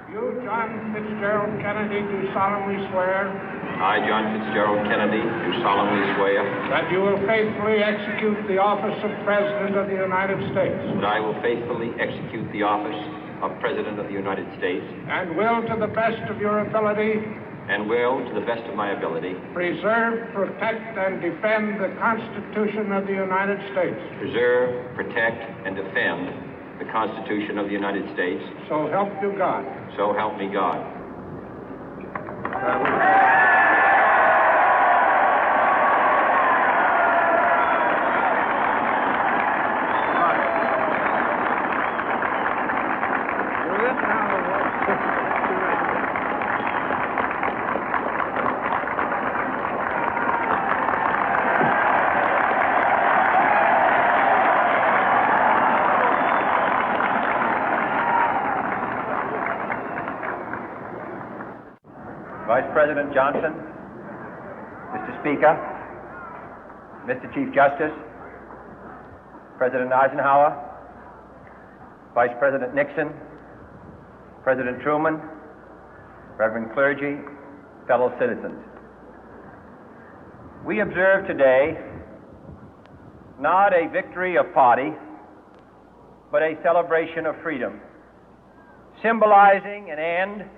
You, John Fitzgerald Kennedy, do solemnly swear. I, John Fitzgerald Kennedy, do solemnly swear. That you will faithfully execute the office of President of the United States. That I will faithfully execute the office of President of the United States. And will, to the best of your ability. And will, to the best of my ability. Preserve, protect, and defend the Constitution of the United States. Preserve, protect, and defend the Constitution of the United States. So help you God. So help me God. Vice President Johnson, Mr. Speaker, Mr. Chief Justice, President Eisenhower, Vice President Nixon, President Truman, Reverend clergy, fellow citizens. We observe today not a victory of party, but a celebration of freedom, symbolizing an end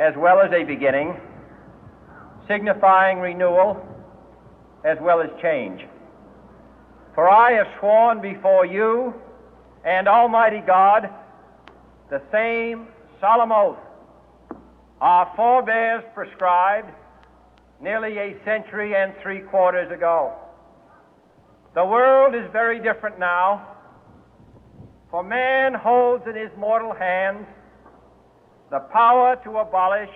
as well as a beginning, signifying renewal as well as change. For I have sworn before you and Almighty God the same solemn oath our forebears prescribed nearly a century and 3/4 ago. The world is very different now, for man holds in his mortal hands the power to abolish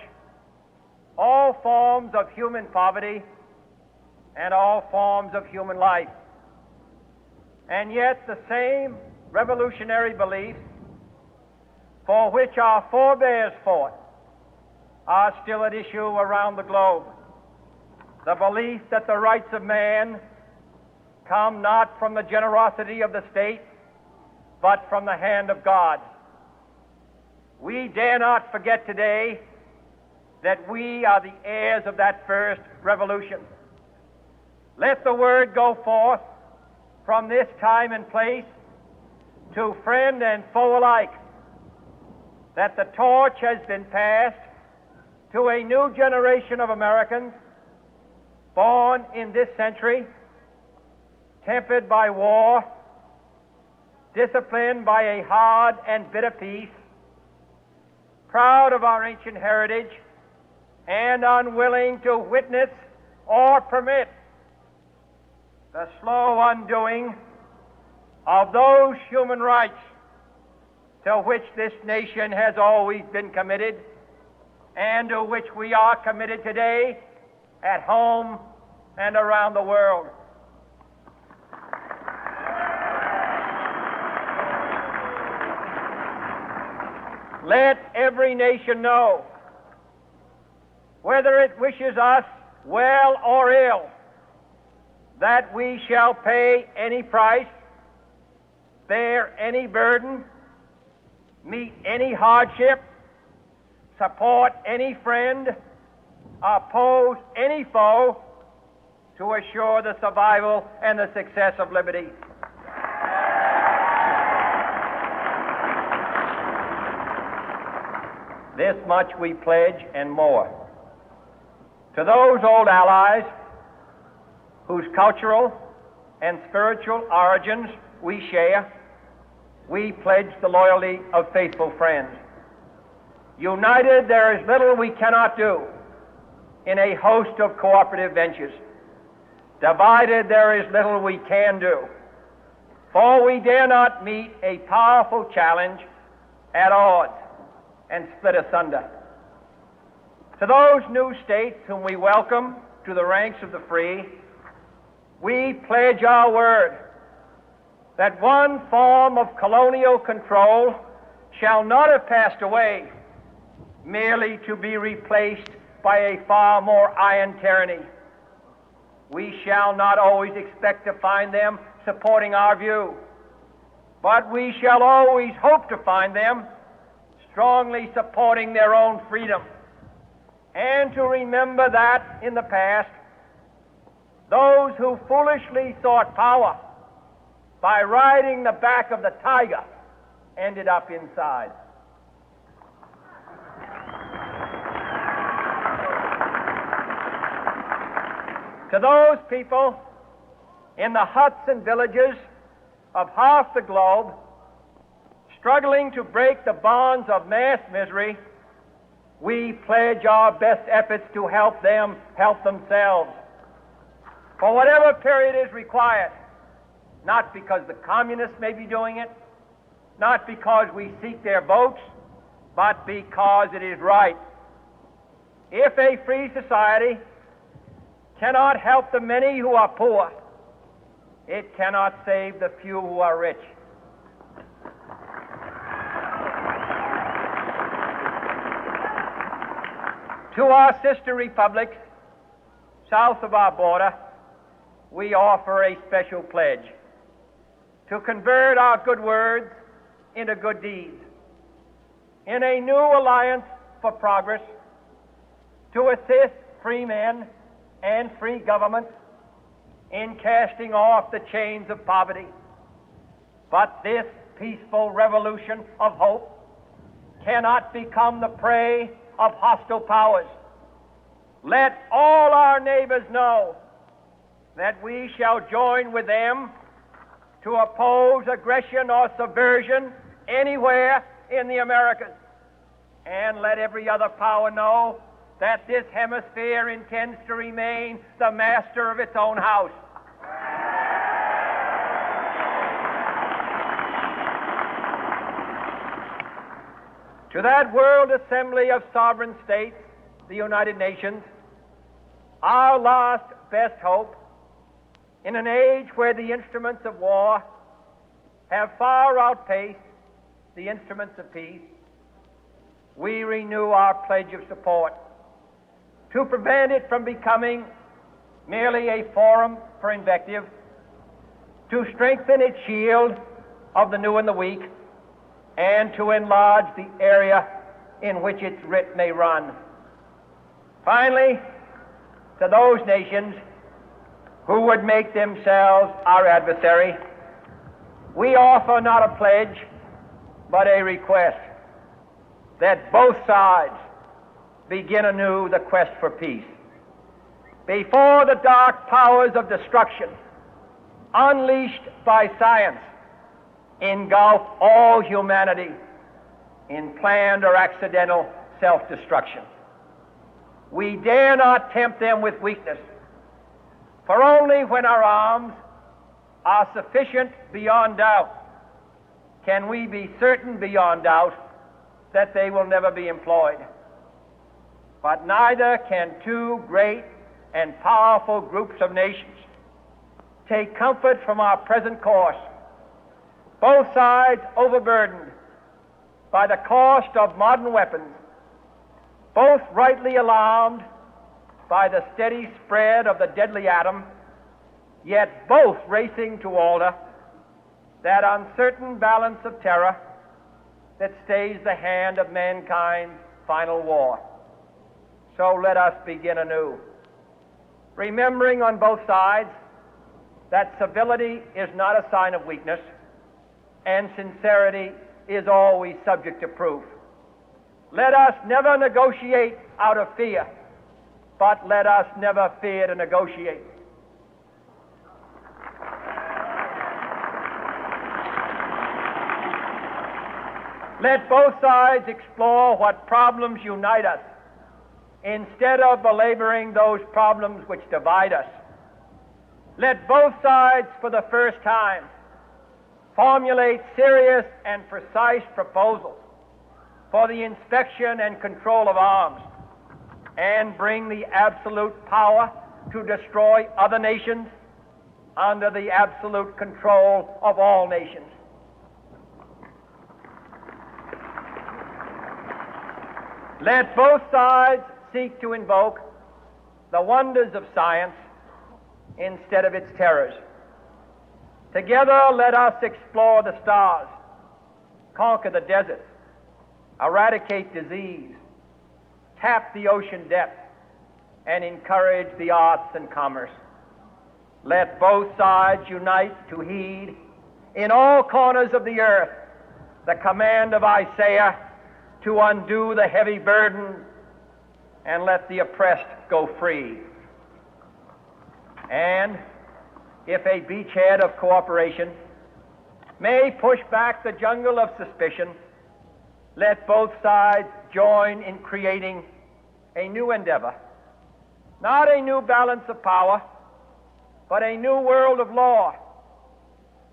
all forms of human poverty and all forms of human life. And yet the same revolutionary beliefs for which our forebears fought are still at issue around the globe. The belief that the rights of man come not from the generosity of the state, but from the hand of God. We dare not forget today that we are the heirs of that first revolution. Let the word go forth from this time and place to friend and foe alike that the torch has been passed to a new generation of Americans born in this century, tempered by war, disciplined by a hard and bitter peace, proud of our ancient heritage, and unwilling to witness or permit the slow undoing of those human rights to which this nation has always been committed and to which we are committed today at home and around the world. Let every nation know, whether it wishes us well or ill, that we shall pay any price, bear any burden, meet any hardship, support any friend, oppose any foe to assure the survival and the success of liberty. This much we pledge and more. To those old allies whose cultural and spiritual origins we share, we pledge the loyalty of faithful friends. United, there is little we cannot do in a host of cooperative ventures. Divided, there is little we can do, for we dare not meet a powerful challenge at odds and split asunder. To those new states whom we welcome to the ranks of the free, we pledge our word that one form of colonial control shall not have passed away, merely to be replaced by a far more iron tyranny. We shall not always expect to find them supporting our view, but we shall always hope to find them strongly supporting their own freedom, and to remember that in the past, those who foolishly sought power by riding the back of the tiger ended up inside. To those people in the huts and villages of half the globe struggling to break the bonds of mass misery, we pledge our best efforts to help them help themselves for whatever period is required, not because the communists may be doing it, not because we seek their votes, but because it is right. If a free society cannot help the many who are poor, it cannot save the few who are rich. To our sister republics south of our border, we offer a special pledge to convert our good words into good deeds, in a new alliance for progress, to assist free men and free governments in casting off the chains of poverty. But this peaceful revolution of hope cannot become the prey of hostile powers. Let all our neighbors know that we shall join with them to oppose aggression or subversion anywhere in the Americas. And let every other power know that this hemisphere intends to remain the master of its own house. To that World Assembly of Sovereign States, the United Nations, our last best hope, in an age where the instruments of war have far outpaced the instruments of peace, we renew our pledge of support to prevent it from becoming merely a forum for invective, to strengthen its shield of the new and the weak, and to enlarge the area in which its writ may run. Finally, to those nations who would make themselves our adversary, we offer not a pledge, but a request that both sides begin anew the quest for peace. Before the dark powers of destruction, unleashed by science, engulf all humanity in planned or accidental self-destruction, we dare not tempt them with weakness, for only when our arms are sufficient beyond doubt can we be certain beyond doubt that they will never be employed. But neither can two great and powerful groups of nations take comfort from our present course, both sides overburdened by the cost of modern weapons, both rightly alarmed by the steady spread of the deadly atom, yet both racing to alter that uncertain balance of terror that stays the hand of mankind's final war. So let us begin anew, remembering on both sides that civility is not a sign of weakness, and sincerity is always subject to proof. Let us never negotiate out of fear, but let us never fear to negotiate. Let both sides explore what problems unite us, instead of belaboring those problems which divide us. Let both sides, for the first time, formulate serious and precise proposals for the inspection and control of arms, and bring the absolute power to destroy other nations under the absolute control of all nations. Let both sides seek to invoke the wonders of science instead of its terrors. Together, let us explore the stars, conquer the deserts, eradicate disease, tap the ocean depth, and encourage the arts and commerce. Let both sides unite to heed in all corners of the earth the command of Isaiah to undo the heavy burden and let the oppressed go free. And if a beachhead of cooperation may push back the jungle of suspicion, let both sides join in creating a new endeavor, not a new balance of power, but a new world of law,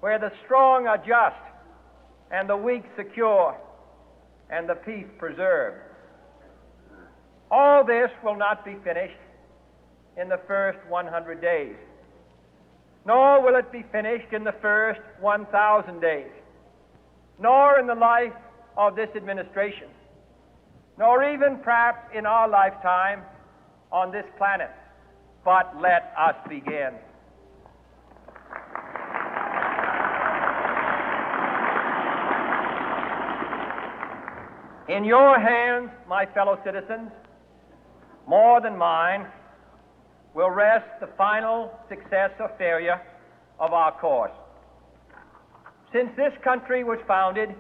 where the strong are just and the weak secure and the peace preserved. All this will not be finished in the first 100 days, nor will it be finished in the first 1,000 days, nor in the life of this administration, nor even perhaps in our lifetime on this planet. But let us begin. In your hands, my fellow citizens, more than mine, will rest the final success or failure of our course. Since this country was founded,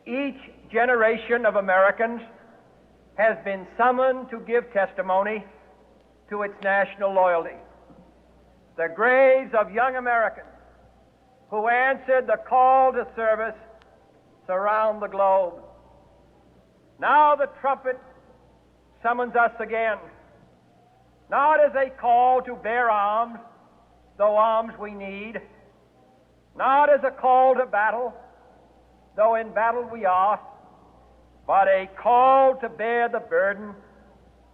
each generation of Americans has been summoned to give testimony to its national loyalty. The graves of young Americans who answered the call to service surround the globe. Now the trumpet summons us again, not as a call to bear arms, though arms we need, not as a call to battle, though in battle we are, but a call to bear the burden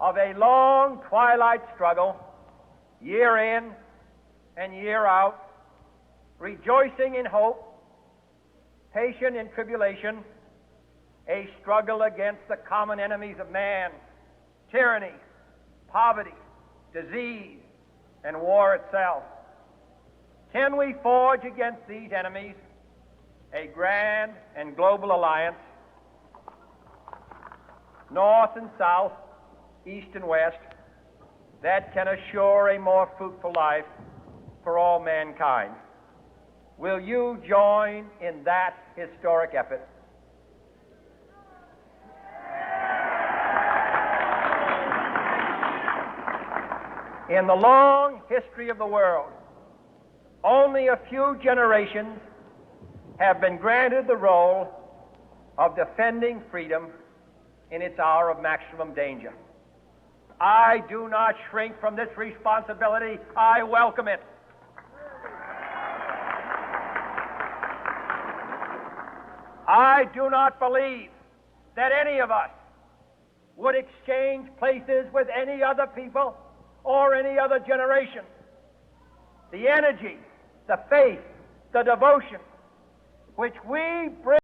of a long twilight struggle, year in and year out, rejoicing in hope, patient in tribulation, a struggle against the common enemies of man, tyranny, poverty, disease, and war itself. Can we forge against these enemies a grand and global alliance, north and south, east and west, that can assure a more fruitful life for all mankind? Will you join in that historic effort? In the long history of the world, only a few generations have been granted the role of defending freedom in its hour of maximum danger. I do not shrink from this responsibility. I welcome it. I do not believe that any of us would exchange places with any other people or any other generation. The energy, the faith, the devotion which we bring